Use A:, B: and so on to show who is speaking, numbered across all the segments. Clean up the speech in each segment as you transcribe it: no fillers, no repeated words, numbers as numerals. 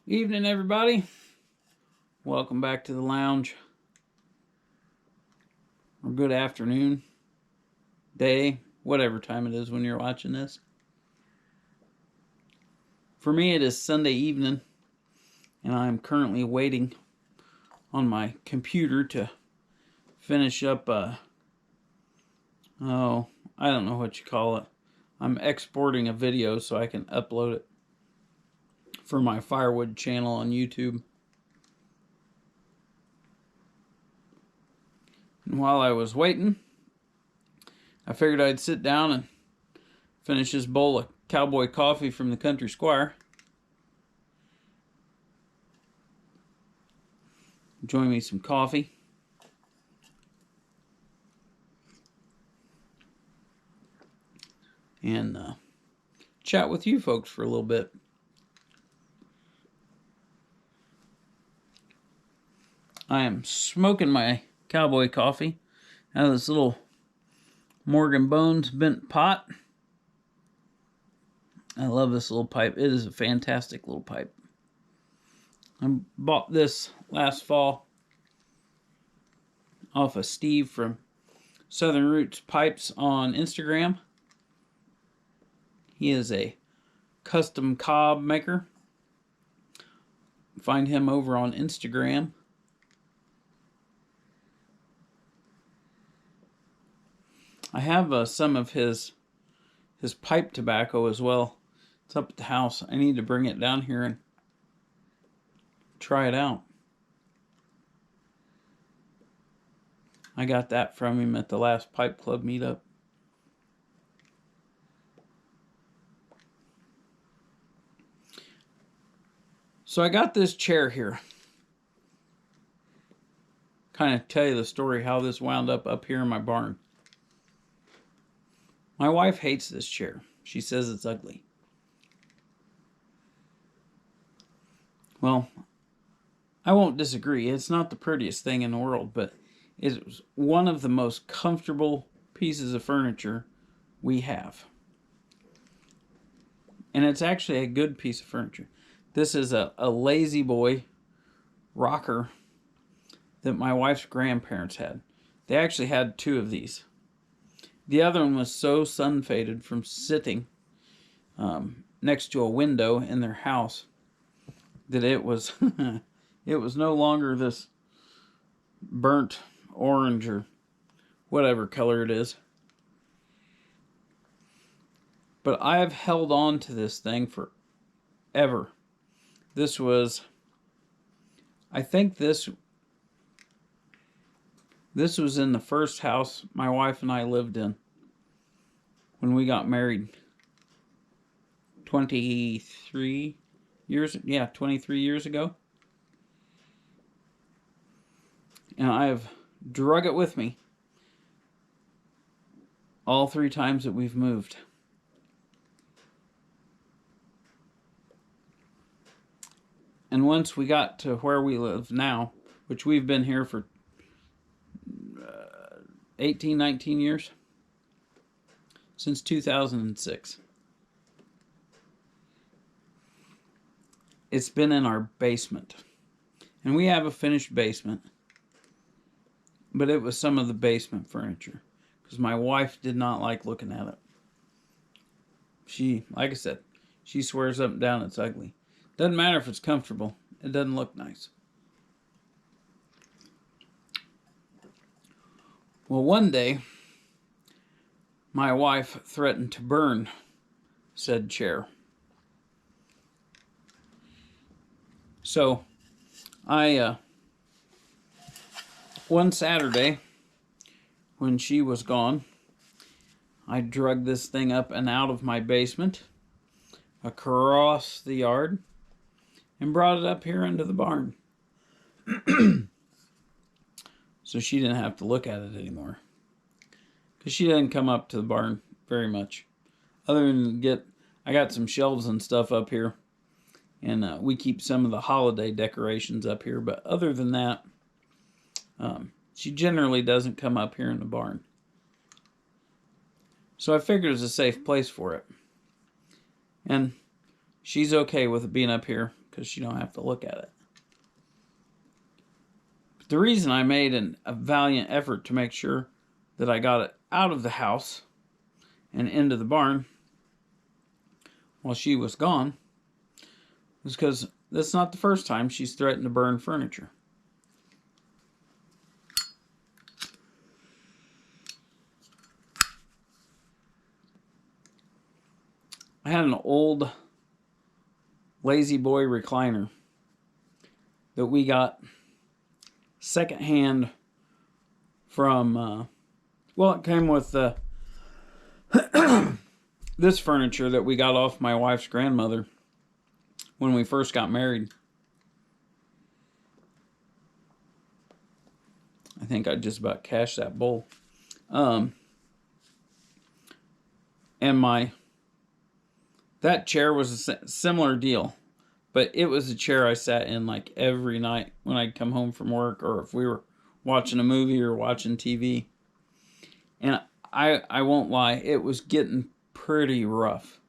A: Evening, everybody. Welcome back to the lounge. Or good afternoon, day, whatever time it is when you're watching this. For me, it is Sunday evening, and I'm currently waiting on my computer to finish up I don't know what you call it. I'm exporting a video so I can upload it for my firewood channel on YouTube. And while I was waiting, I figured I'd sit down and finish this bowl of Cowboy Coffee from the Country Squire. Enjoy me some coffee. And chat with you folks for a little bit. I am smoking my Cowboy Coffee out of this little Morgan Bones bent pot. I love this little pipe. It is a fantastic little pipe. I bought this last fall off of Steve from Southern Roots Pipes on Instagram. He is a custom cob maker. Find him over on Instagram. I have some of his pipe tobacco as well. It's up at the house. I need to bring it down here and try it out. I got that from him at the last Pipe Club meetup. So I got this chair here. Kind of tell you the story how this wound up here in my barn. My wife hates this chair. She says it's ugly. Well, I won't disagree. It's not the prettiest thing in the world, but it's one of the most comfortable pieces of furniture we have. And it's actually a good piece of furniture. This is a Lazy Boy rocker that my wife's grandparents had. They actually had two of these. The other one was so sun-faded from sitting next to a window in their house that it was it was no longer this burnt orange or whatever color it is. But I have held on to this thing forever. This was, I think this was in the first house my wife and I lived in when we got married 23 years ago. And I have drug it with me all 3 times that we've moved. And once we got to where we live now, which we've been here for 18, 19 years, since 2006. It's been in our basement. And we have a finished basement. But it was some of the basement furniture. Because my wife did not like looking at it. She, like I said, she swears up and down it's ugly. Doesn't matter if it's comfortable. It doesn't look nice. Well, one day, my wife threatened to burn said chair. So, one Saturday, when she was gone, I drug this thing up and out of my basement, across the yard, and brought it up here into the barn. So she didn't have to look at it anymore. Because she doesn't come up to the barn very much. Other than I got some shelves and stuff up here. And we keep some of the holiday decorations up here. But other than that, she generally doesn't come up here in the barn. So I figured it was a safe place for it. And she's okay with it being up here because she don't have to look at it. But the reason I made a valiant effort to make sure that I got it out of the house and into the barn while she was gone was because that's not the first time she's threatened to burn furniture. I had an old Lazy Boy recliner that we got secondhand from, well, it came with this furniture that we got off my wife's grandmother when we first got married. I think I just about cashed that bowl. And that chair was a similar deal, but it was a chair I sat in like every night when I'd come home from work, or if we were watching a movie or watching TV. And I won't lie, it was getting pretty rough.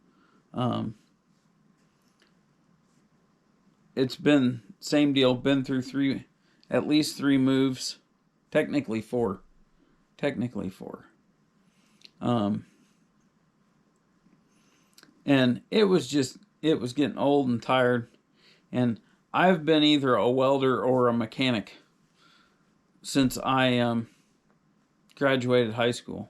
A: It's been same deal, been through at least three moves, technically four. And it was getting old and tired. And I've been either a welder or a mechanic since I graduated high school.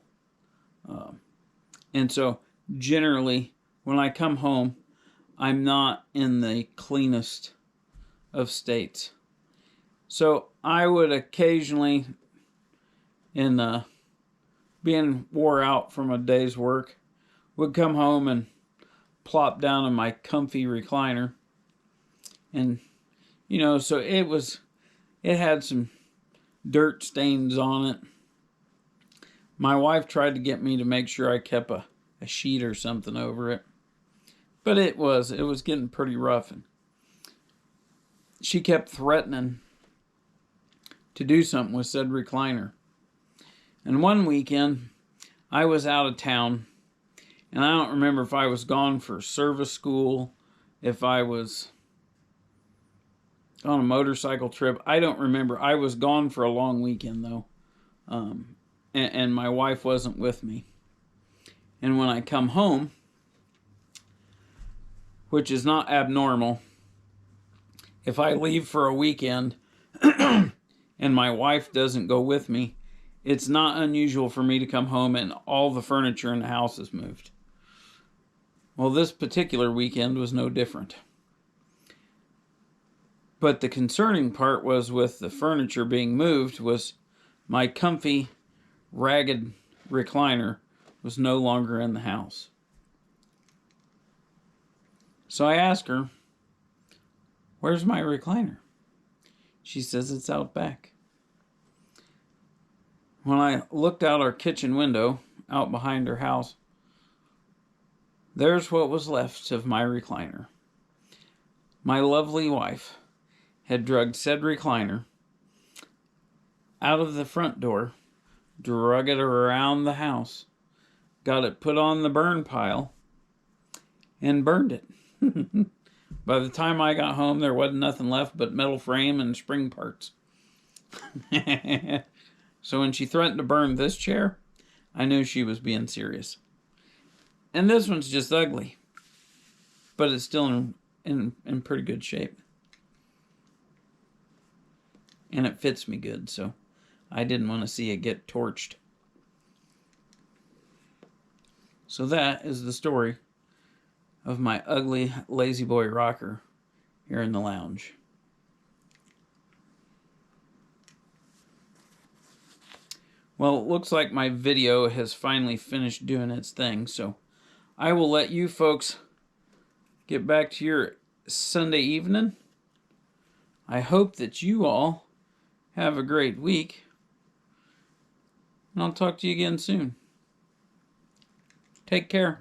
A: And so generally when I come home, I'm not in the cleanest of states. So I would occasionally, in being wore out from a day's work, would come home and plop down in my comfy recliner. And, you know, so it had some dirt stains on it. My wife tried to get me to make sure I kept a sheet or something over it. But it was getting pretty rough. And she kept threatening to do something with said recliner. And one weekend, I was out of town. And I don't remember if I was gone for service school, if I was on a motorcycle trip. I don't remember. I was gone for a long weekend, though. And my wife wasn't with me. And when I come home, which is not abnormal, if I leave for a weekend and my wife doesn't go with me, it's not unusual for me to come home and all the furniture in the house is moved. Well, this particular weekend was no different. But the concerning part was with the furniture being moved was my comfy, ragged recliner was no longer in the house. So I asked her, "Where's my recliner?" She says it's out back. When I looked out our kitchen window, out behind her house, there's what was left of my recliner. My lovely wife had dragged said recliner out of the front door, drug it around the house, got it put on the burn pile, and burned it. By the time I got home, there wasn't nothing left but metal frame and spring parts. So when she threatened to burn this chair, I knew she was being serious. And this one's just ugly, but it's still in pretty good shape. And it fits me good, so I didn't want to see it get torched. So that is the story of my ugly Lazy Boy rocker here in the lounge. Well, it looks like my video has finally finished doing its thing, so I will let you folks get back to your Sunday evening. I hope that you all have a great week, and I'll talk to you again soon. Take care.